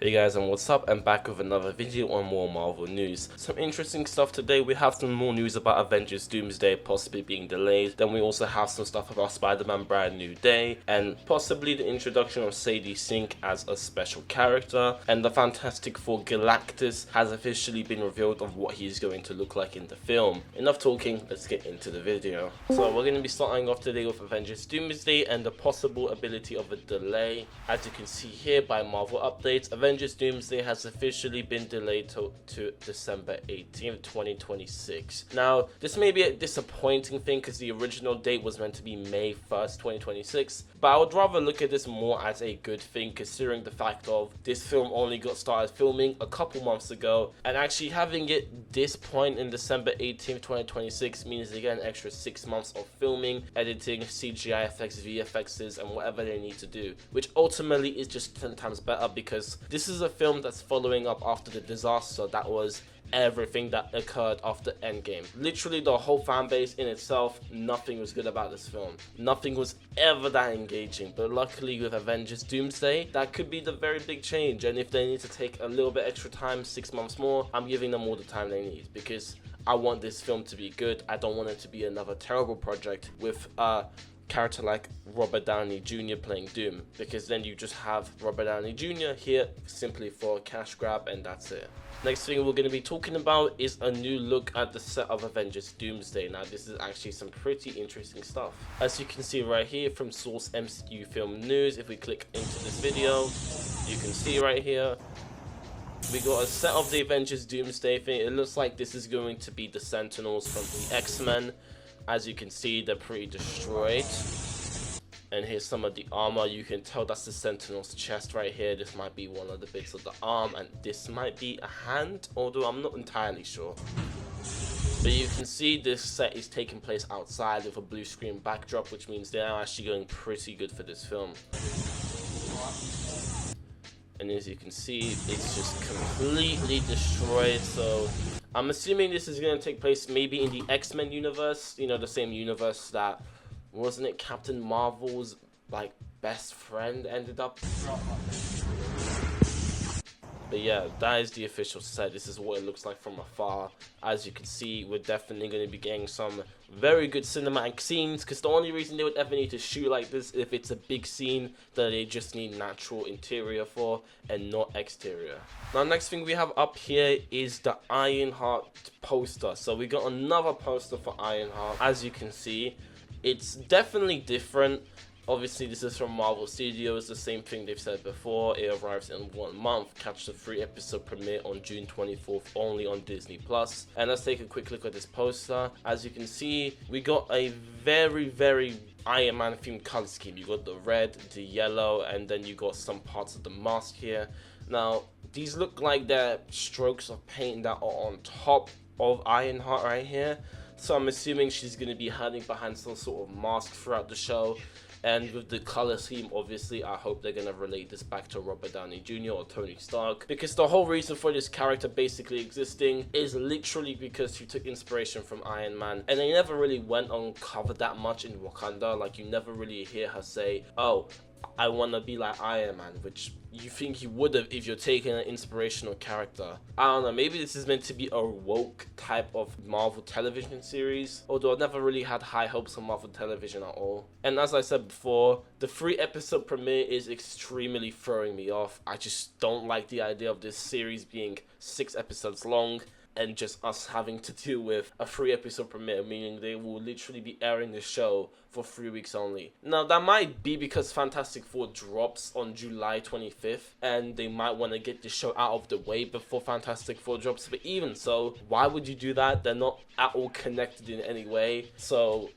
Hey guys, and what's up? I'm back with another video on more Marvel news. Some interesting stuff today. We have some more news about Avengers Doomsday possibly being delayed. Then we also have some stuff about Spider-Man Brand New Day, and possibly the introduction of Sadie Sink as a special character. And the Fantastic Four Galactus has officially been revealed of what he's going to look like in the film. Enough talking, let's get into the video. So we're going to be starting off today with Avengers Doomsday and the possible ability of a delay. As you can see here by Marvel Updates, Avengers Doomsday has officially been delayed to December 18th, 2026. Now, this may be a disappointing thing because the original date was meant to be May 1st, 2026, but I would rather look at this more as a good thing considering the fact of this film only got started filming a couple months ago, and actually having it this point in December 18th, 2026 means they get an extra 6 months of filming, editing, CGI effects, VFXs, and whatever they need to do, which ultimately is just 10 times better because this is a film that's following up after the disaster that was everything that occurred after Endgame. Literally the whole fan base in itself, nothing was good about this film. Nothing was ever that engaging, but luckily with Avengers Doomsday, that could be the very big change. And if they need to take a little bit extra time, 6 months more, I'm giving them all the time they need because I want this film to be good. I don't want it to be another terrible project with character like Robert Downey Jr. playing Doom, because then you just have Robert Downey Jr. here simply for a cash grab and that's it. Next thing we're going to be talking about is a new look at the set of Avengers Doomsday. Now this is actually some pretty interesting stuff. As you can see right here from Source MCU Film News, if we click into this video, you can see right here we got a set of the Avengers Doomsday thing. It looks like this is going to be the Sentinels from the X-Men. As you can see, they're pretty destroyed. And here's some of the armor. You can tell that's the Sentinel's chest right here. This might be one of the bits of the arm, and this might be a hand, although I'm not entirely sure. But you can see this set is taking place outside with a blue screen backdrop, which means they're actually going pretty good for this film. And as you can see, it's just completely destroyed. So I'm assuming this is going to take place maybe in the X-Men universe, you know, the same universe that, wasn't it Captain Marvel's like best friend ended up? But yeah, that is the official set. This is what it looks like from afar. As you can see, we're definitely going to be getting some very good cinematic scenes, because the only reason they would ever need to shoot like this if it's a big scene that they just need natural interior for and not exterior. Now next thing we have up here is the Ironheart poster. So we got another poster for Ironheart. As you can see, it's definitely different. Obviously, this is from Marvel Studios, the same thing they've said before. It arrives in 1 month. Catch the 3-episode premiere on June 24th, only on Disney+. And let's take a quick look at this poster. As you can see, we got a very Iron Man themed color scheme. You got the red, the yellow, and then you got some parts of the mask here. Now, these look like they're strokes of paint that are on top of Ironheart right here. So I'm assuming she's going to be hiding behind some sort of mask throughout the show. And with the color scheme, obviously, I hope they're going to relate this back to Robert Downey Jr. or Tony Stark. Because the whole reason for this character basically existing is literally because she took inspiration from Iron Man. And they never really went on cover that much in Wakanda. Like, you never really hear her say, oh, I want to be like Iron Man, which you think you would have if you're taking an inspirational character. I don't know, maybe this is meant to be a woke type of Marvel television series, although I never really had high hopes on Marvel television at all. And as I said before, the 3-episode premiere is extremely throwing me off. I just don't like the idea of this series being 6 episodes long and just us having to deal with a 3-episode premiere, meaning they will literally be airing the show for 3 weeks only. Now, that might be because Fantastic Four drops on July 25th, and they might want to get the show out of the way before Fantastic Four drops, but even so, why would you do that? They're not at all connected in any way, so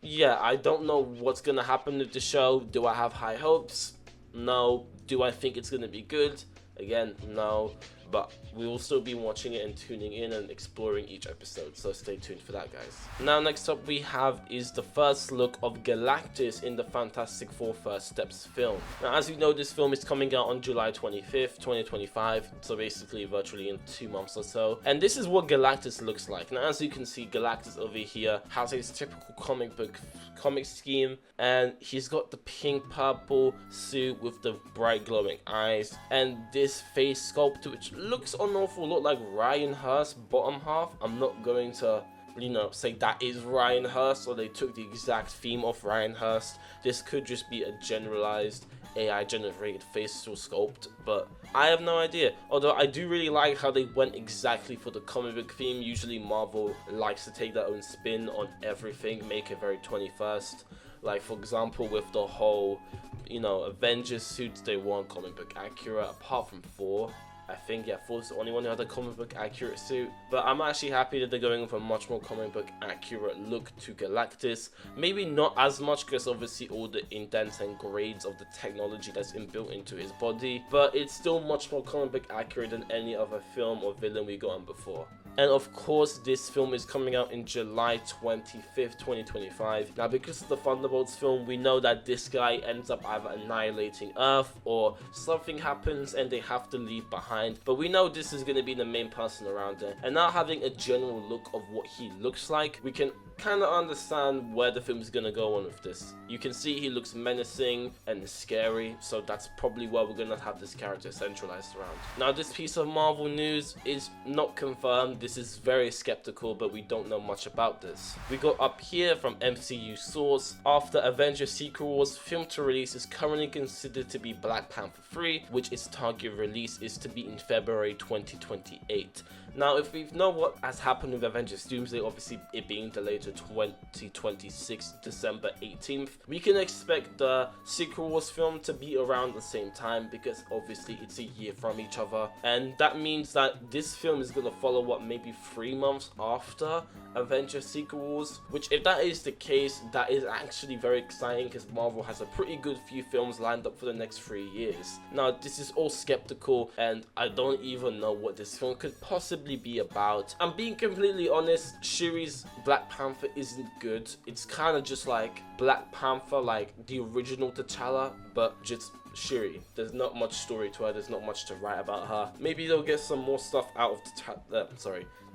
yeah, I don't know what's gonna happen with the show. Do I have high hopes? No. Do I think it's gonna be good? Again, no. But we will still be watching it and tuning in and exploring each episode, so stay tuned for that, guys. Now next up we have is the first look of Galactus in the Fantastic Four First Steps film. Now as you know, this film is coming out on July 25th, 2025, so basically virtually in 2 months or so. And this is what Galactus looks like. Now as you can see, Galactus over here has his typical comic scheme, and he's got the pink purple suit with the bright glowing eyes, and this this face sculpt, which looks an awful lot like Ryan Hurst's bottom half. I'm not going to, you know, say that is Ryan Hurst or they took the exact theme of Ryan Hurst. This could just be a generalized AI generated facial sculpt, but I have no idea. Although I do really like how they went exactly for the comic book theme. Usually Marvel likes to take their own spin on everything, make it very 21st. Like, for example, with the whole, you know, Avengers suits, they weren't comic book accurate, apart from Thor. I think, yeah, Thor's the only one who had a comic book accurate suit. But I'm actually happy that they're going with a much more comic book accurate look to Galactus. Maybe not as much, because obviously all the indents and grades of the technology that's inbuilt into his body. But it's still much more comic book accurate than any other film or villain we got on before. And of course, this film is coming out in July 25th, 2025. Now, because of the Thunderbolts film, we know that this guy ends up either annihilating Earth or something happens and they have to leave behind. But we know this is going to be the main person around there. And now having a general look of what he looks like, we can kind of understand where the film is going to go on with this. You can see he looks menacing and scary, so that's probably where we're going to have this character centralized around. Now, this piece of Marvel news is not confirmed. This is very skeptical, but we don't know much about this. We got up here from MCU source: after Avengers Secret Wars, film to release is currently considered to be Black Panther 3, which its target release is to be in February 2028. Now, if we know what has happened with Avengers Doomsday, obviously it being delayed to 2026 December 18th, we can expect the Secret Wars film to be around the same time, because obviously it's a year from each other, and that means that this film is going to follow up maybe 3 months after Avengers Secret Wars, which, if that is the case, that is actually very exciting, because Marvel has a pretty good few films lined up for the next 3 years. Now, this is all skeptical, and I don't even know what this film could possibly be about. I'm being completely honest, Shuri's Black Panther isn't good. It's kind of just like Black Panther, like the original T'Challa, but just Shuri. There's not much story to her, there's not much to write about her. Maybe they'll get some more stuff out of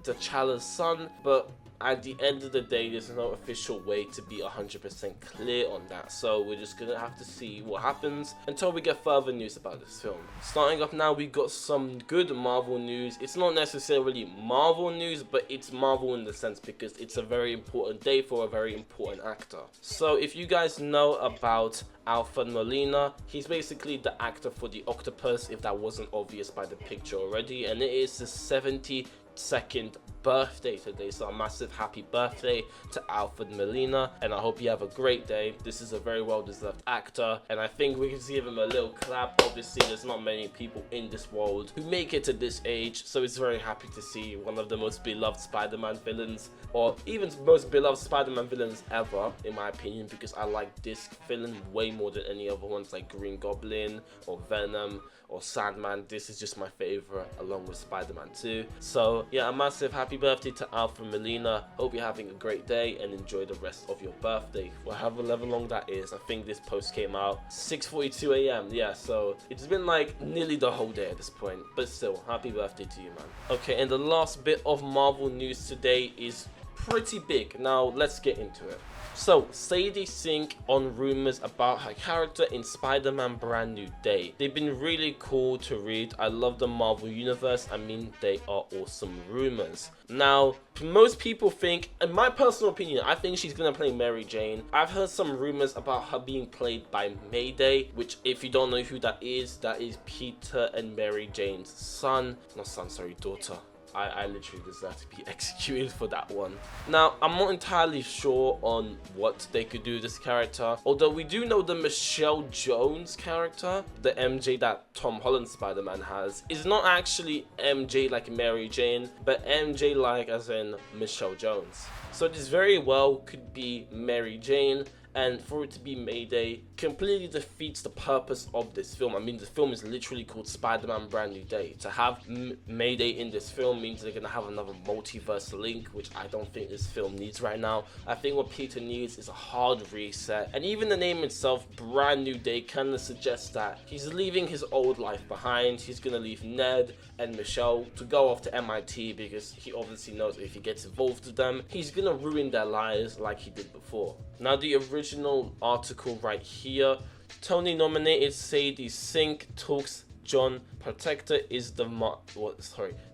T'Challa's son, but at the end of the day, there's no official way to be 100% clear on that, so we're just gonna have to see what happens until we get further news about this film. Starting off now, we got some good Marvel news. It's not necessarily Marvel news, but it's Marvel in the sense because it's a very important day for a very important actor. So if you guys know about Alfred Molina, he's basically the actor for the Octopus, if that wasn't obvious by the picture already, and it is his 72nd birthday today, so a massive happy birthday to Alfred Molina, and I hope you have a great day. This is a very well deserved actor, and I think we can give him a little clap. Obviously there's not many people in this world who make it to this age, so it's very happy to see one of the most beloved Spider-Man villains, or even most beloved Spider-Man villains ever, in my opinion, because I like this villain way more than any other ones like Green Goblin or Venom or Sandman. This is just my favorite, along with Spider-Man 2. So yeah, a massive happy birthday to Alfred Molina. Hope you're having a great day and enjoy the rest of your birthday, for however long that is. I think this post came out 6:42 a.m. yeah, so it's been like nearly the whole day at this point, but still, happy birthday to you, man. Okay, and the last bit of Marvel news today is pretty big. Now let's get into it. So, Sadie Sink on rumors about her character in Spider-Man Brand New Day. They've been really cool to read. I love the Marvel Universe. I mean, they are awesome rumors. Now, most people think, in my personal opinion, I think she's gonna play Mary Jane. I've heard some rumors about her being played by Mayday, which, if you don't know who that is Peter and Mary Jane's daughter. I literally deserve to be executed for that one. Now, I'm not entirely sure on what they could do with this character, although we do know the Michelle Jones character, the MJ that Tom Holland Spider-Man has, is not actually MJ like Mary Jane, but MJ like as in Michelle Jones. So this very well could be Mary Jane, and for it to be Mayday completely defeats the purpose of this film. I mean, the film is literally called Spider-Man Brand New Day. To have Mayday in this film means they're gonna have another multiverse link, which I don't think this film needs right now. I think what Peter needs is a hard reset, and even the name itself, Brand New Day, kind of suggests that he's leaving his old life behind. He's gonna leave Ned and Michelle to go off to MIT, because he obviously knows if he gets involved with them, he's gonna ruin their lives like he did before. Now, the original article right here, Tony nominated Sadie Sink talks John Protector is the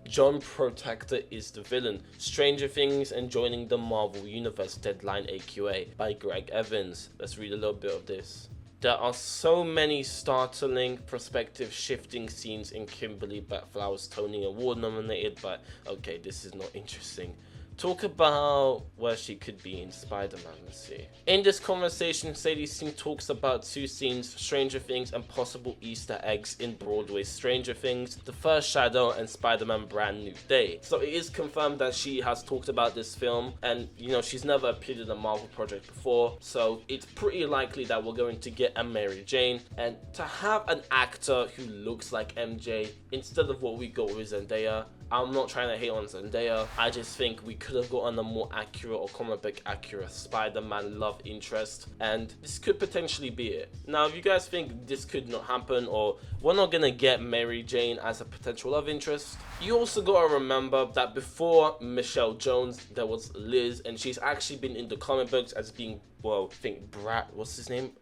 John Protector is the villain. Stranger Things and Joining the Marvel Universe Deadline AQA by Greg Evans. Let's read a little bit of this. There are so many startling, perspective shifting scenes in Kimberly Blackflower's Tony Award nominated, but okay, this is not interesting. Talk about where she could be in Spider-Man, let's see. In this conversation, Sadie Sink talks about 2 scenes, Stranger Things and possible Easter eggs in Broadway's Stranger Things, The First Shadow and Spider-Man Brand New Day. So it is confirmed that she has talked about this film, and you know, she's never appeared in a Marvel project before, so it's pretty likely that we're going to get a Mary Jane. And to have an actor who looks like MJ instead of what we got with Zendaya, I'm not trying to hate on Zendaya, I just think we could have gotten a more accurate or comic book accurate Spider-Man love interest, and this could potentially be it. Now, if you guys think this could not happen, or we're not gonna get Mary Jane as a potential love interest, you also gotta remember that before Michelle Jones, there was Liz, and she's actually been in the comic books as being, well, I think what's his name?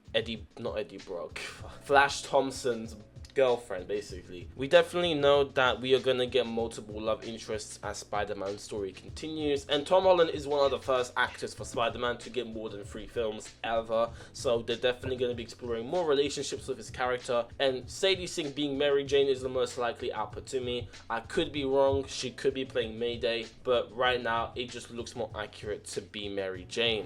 Not Eddie Brock. Flash Thompson's girlfriend, basically. We definitely know that we are gonna get multiple love interests as Spider-Man's story continues, and Tom Holland is one of the first actors for Spider-Man to get more than 3 films ever, so they're definitely gonna be exploring more relationships with his character, and Sadie Sink being Mary Jane is the most likely output to me. I could be wrong, she could be playing Mayday, but right now it just looks more accurate to be Mary Jane.